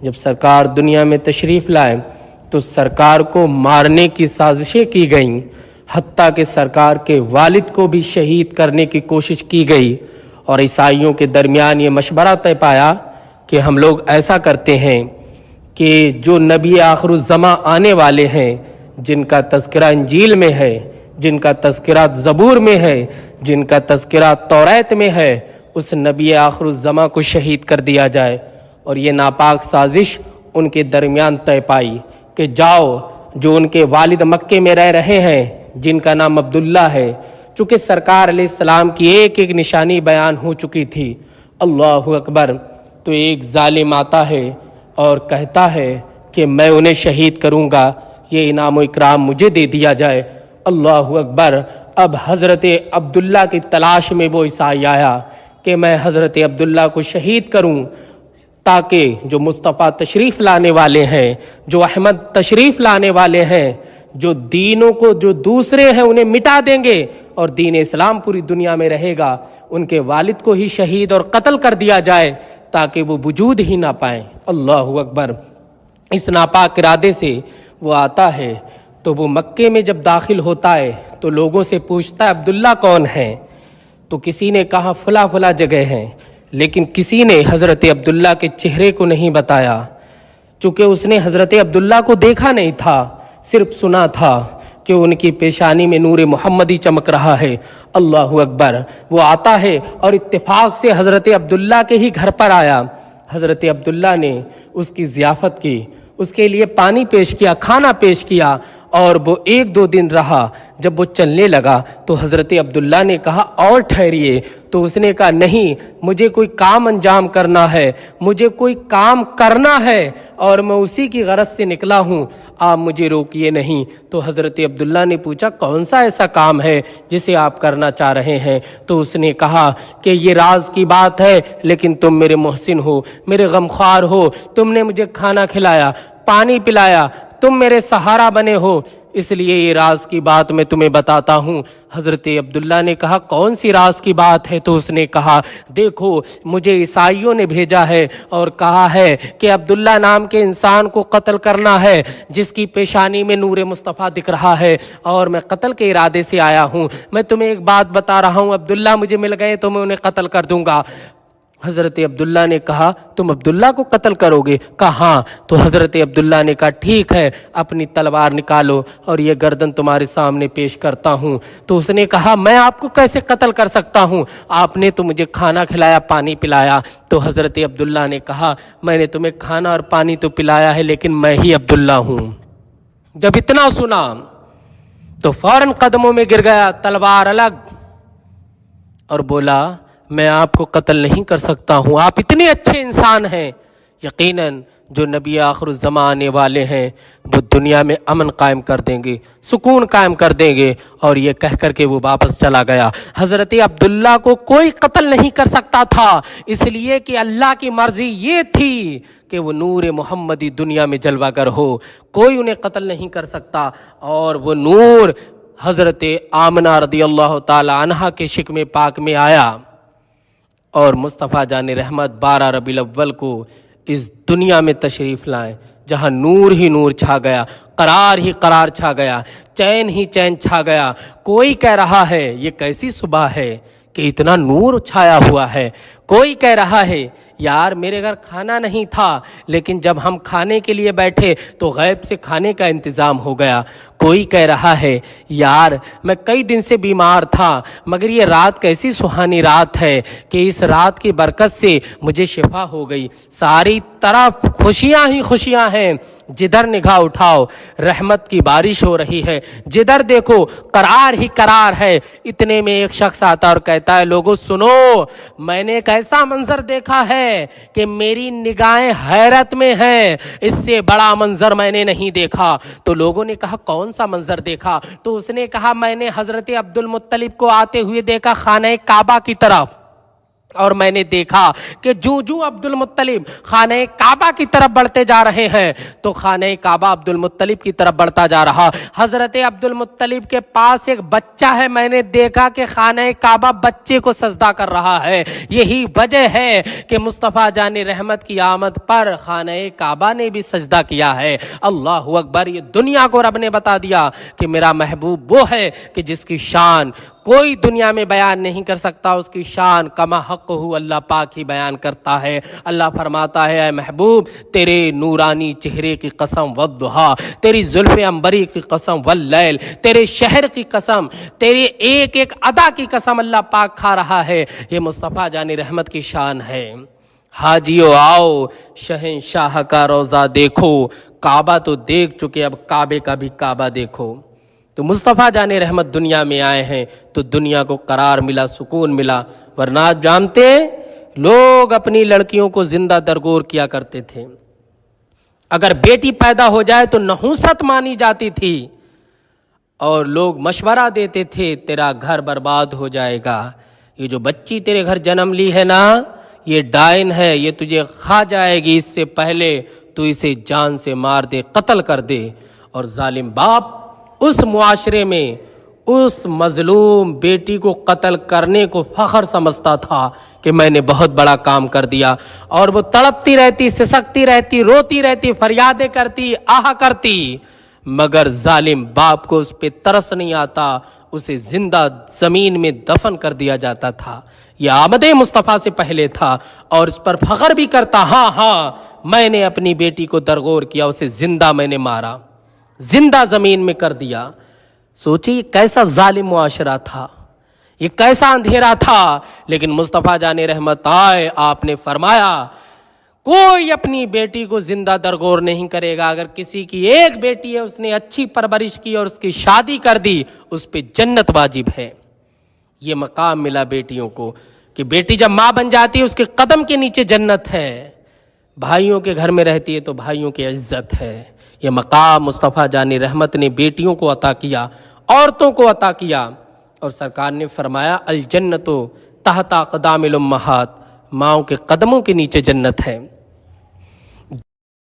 جب سرکار دنیا میں تشریف لائے تو سرکار کو مارنے کی سازشیں کی گئیں، حتیٰ کہ سرکار کے والد کو بھی شہید کرنے کی کوشش کی گئی، اور عیسائیوں کے درمیان یہ مشورہ طے پایا کہ ہم لوگ ایسا کرتے ہیں کہ جو نبی آخر الزماں آنے والے ہیں، جن کا تذکرہ انجیل میں ہے، جن کا تذکرہ زبور میں ہے، جن کا تذکرہ توریت میں ہے، اس نبی آخر الزماں کو شہید کر دیا جائے۔ اور یہ ناپاک سازش ان کے درمیان طے پائی کہ جاؤ، جو ان کے والد مکے میں رہ رہے ہیں جن کا نام عبداللہ ہے، چونکہ سرکار علیہ السلام کی ایک ایک نشانی بیان ہو چکی تھی، اللہ اکبر، تو ایک ظالم آتا ہے اور کہتا ہے کہ میں انہیں شہید کروں گا، یہ انعام و اکرام مجھے دے دیا جائے۔ اللہ اکبر۔ اب حضرت عبداللہ کی تلاش میں وہ عیسائی آیا کہ میں حضرت عبداللہ کو شہید کروں، تاکہ جو مصطفیٰ تشریف لانے والے ہیں، جو احمد تشریف لانے والے ہیں، جو دینوں کو جو دوسرے ہیں انہیں مٹا دیں گے اور دین اسلام پوری دنیا میں رہے گا، ان کے والد کو ہی شہید اور قتل کر دیا جائے تاکہ وہ وجود ہی نہ پائیں۔ اللہ اکبر۔ اس ناپاک ارادے سے وہ آتا ہے تو وہ مکے میں جب داخل ہوتا ہے تو لوگوں سے پوچھتا ہے عبداللہ کون ہے؟ تو کسی نے کہا فلاں فلاں جگہ ہیں، لیکن کسی نے حضرت عبداللہ کے چہرے کو نہیں بتایا، چونکہ اس نے حضرت عبداللہ کو دیکھا نہیں تھا، صرف سنا تھا کہ ان کی پیشانی میں نور محمدی چمک رہا ہے۔ اللہ اکبر۔ وہ آتا ہے اور اتفاق سے حضرت عبداللہ کے ہی گھر پر آیا۔ حضرت عبداللہ نے اس کی ضیافت کی، اس کے لیے پانی پیش کیا، کھانا پیش کیا، اور وہ ایک دو دن رہا۔ جب وہ چلنے لگا تو حضرت عبداللہ نے کہا اور ٹھہریے، تو اس نے کہا نہیں، مجھے کوئی کام انجام کرنا ہے، مجھے کوئی کام کرنا ہے اور میں اسی کی غرض سے نکلا ہوں، آپ مجھے روکیے نہیں۔ تو حضرت عبداللہ نے پوچھا کون سا ایسا کام ہے جسے آپ کرنا چاہ رہے ہیں؟ تو اس نے کہا کہ یہ راز کی بات ہے، لیکن تم میرے محسن ہو، میرے غمخوار ہو، تم نے مجھے کھانا کھلایا، پانی پلایا، تم میرے سہارا بنے ہو، اس لیے یہ راز کی بات میں تمہیں بتاتا ہوں۔ حضرت عبداللہ نے کہا کون سی راز کی بات ہے؟ تو اس نے کہا دیکھو، مجھے عیسائیوں نے بھیجا ہے اور کہا ہے کہ عبداللہ نام کے انسان کو قتل کرنا ہے جس کی پیشانی میں نور مصطفیٰ دکھ رہا ہے، اور میں قتل کے ارادے سے آیا ہوں۔ میں تمہیں ایک بات بتا رہا ہوں، عبداللہ مجھے مل گئے تو میں انہیں قتل کر دوں گا۔ حضرت عبداللہ نے کہا تم عبداللہ کو قتل کرو گے؟ کہا ہاں۔ تو حضرت عبداللہ نے کہا ٹھیک ہے، اپنی تلوار نکالو اور یہ گردن تمہارے سامنے پیش کرتا ہوں۔ تو اس نے کہا میں آپ کو کیسے قتل کر سکتا ہوں؟ آپ نے تو مجھے کھانا کھلایا، پانی پلایا۔ تو حضرت عبداللہ نے کہا میں نے تمہیں کھانا اور پانی تو پلایا ہے، لیکن میں ہی عبداللہ ہوں۔ جب اتنا سنا تو فوراً قدموں میں گر گیا، تلوار الگ، اور بولا میں آپ کو قتل نہیں کر سکتا ہوں، آپ اتنے اچھے انسان ہیں، یقیناً جو نبی آخر الزمان آنے والے ہیں وہ دنیا میں امن قائم کر دیں گے، سکون قائم کر دیں گے۔ اور یہ کہہ کر کے وہ واپس چلا گیا۔ حضرت عبداللہ کو کوئی قتل نہیں کر سکتا تھا، اس لیے کہ اللہ کی مرضی یہ تھی کہ وہ نور محمدی دنیا میں جلوہ گر ہو، کوئی انہیں قتل نہیں کر سکتا۔ اور وہ نور حضرت آمنہ رضی اللہ تعالی عنہا کے شکم پاک میں آیا، اور مصطفیٰ جان رحمت 12 ربیع الاول کو اس دنیا میں تشریف لائیں، جہاں نور ہی نور چھا گیا، قرار ہی قرار چھا گیا، چین ہی چین چھا گیا۔ کوئی کہہ رہا ہے یہ کیسی صبح ہے کہ اتنا نور چھایا ہوا ہے، کوئی کہہ رہا ہے یار میرے گھر کھانا نہیں تھا، لیکن جب ہم کھانے کے لیے بیٹھے تو غیب سے کھانے کا انتظام ہو گیا۔ کوئی کہہ رہا ہے یار میں کئی دن سے بیمار تھا، مگر یہ رات کیسی سہانی رات ہے کہ اس رات کی برکت سے مجھے شفا ہو گئی۔ ساری طرف خوشیاں ہی خوشیاں ہیں، جدھر نگاہ اٹھاؤ رحمت کی بارش ہو رہی ہے، جدھر دیکھو قرار ہی قرار ہے۔ اتنے میں ایک شخص آتا اور کہتا ہے لوگو سنو، میں نے ایک ایسا منظر دیکھا ہے کہ میری نگاہیں حیرت میں ہیں، اس سے بڑا منظر میں نے نہیں دیکھا۔ تو لوگوں نے کہا کون سا منظر دیکھا؟ تو اس نے کہا میں نے حضرت عبد المطلب کو آتے ہوئے دیکھا خانہ کعبہ کی طرف، اور میں نے دیکھا کہ جو عبد المطلب خانہ کعبہ کی طرف بڑھتے جا رہے ہیں تو خانہ کعبہ عبد المطلب کی طرف بڑھتا جا رہا. حضرت عبد المطلب کے پاس ایک بچہ ہے, میں نے دیکھا کہ خانہ کعبہ بچے کو سجدہ کر رہا ہے. یہی وجہ ہے کہ مصطفیٰ جان رحمت کی آمد پر خانہ کعبہ نے بھی سجدہ کیا ہے. اللہ اکبر. یہ دنیا کو رب نے بتا دیا کہ میرا محبوب وہ ہے کہ جس کی شان کوئی دنیا میں بیان نہیں کر سکتا, اس کی شان کما حق ہو اللہ پاک ہی بیان کرتا ہے. اللہ فرماتا ہے اے محبوب تیرے نورانی چہرے کی قسم والضحیٰ, تیری زلف عنبری کی قسم واللیل, تیرے شہر کی قسم, تیری ایک ایک ادا کی قسم اللہ پاک کھا رہا ہے. یہ مصطفیٰ جان رحمت کی شان ہے. حاجیو آؤ شہنشاہ کا روزہ دیکھو, کعبہ تو دیکھ چکے اب کعبے کا بھی کعبہ دیکھو. تو مصطفیٰ جان رحمت دنیا میں آئے ہیں تو دنیا کو قرار ملا, سکون ملا. ورنہ جانتے لوگ اپنی لڑکیوں کو زندہ درگور کیا کرتے تھے. اگر بیٹی پیدا ہو جائے تو نحوست مانی جاتی تھی اور لوگ مشورہ دیتے تھے تیرا گھر برباد ہو جائے گا, یہ جو بچی تیرے گھر جنم لی ہے نا یہ ڈائن ہے, یہ تجھے کھا جائے گی, اس سے پہلے تو اسے جان سے مار دے, قتل کر دے. اور ظالم باپ اس معاشرے میں اس مظلوم بیٹی کو قتل کرنے کو فخر سمجھتا تھا کہ میں نے بہت بڑا کام کر دیا, اور وہ تڑپتی رہتی, سسکتی رہتی, روتی رہتی, فریادیں کرتی, آہ کرتی, مگر ظالم باپ کو اس پہ ترس نہیں آتا, اسے زندہ زمین میں دفن کر دیا جاتا تھا. یہ آمد مصطفیٰ سے پہلے تھا اور اس پر فخر بھی کرتا, ہاں میں نے اپنی بیٹی کو درگور کیا, اسے زندہ میں نے مارا, زندہ زمین میں کر دیا. سوچیے کیسا ظالم معاشرہ تھا, یہ کیسا اندھیرا تھا. لیکن مصطفیٰ جان رحمت آئے, آپ نے فرمایا کوئی اپنی بیٹی کو زندہ درگور نہیں کرے گا. اگر کسی کی ایک بیٹی ہے, اس نے اچھی پرورش کی اور اس کی شادی کر دی, اس پہ جنت واجب ہے. یہ مقام ملا بیٹیوں کو کہ بیٹی جب ماں بن جاتی ہے اس کے قدم کے نیچے جنت ہے. بھائیوں کے گھر میں رہتی ہے تو بھائیوں کی عزت ہے. یہ مقام مصطفیٰ جان رحمت نے بیٹیوں کو عطا کیا, عورتوں کو عطا کیا. اور سرکار نے فرمایا الجنت تحت اقدام الامہات, ماؤں کے قدموں کے نیچے جنت ہے.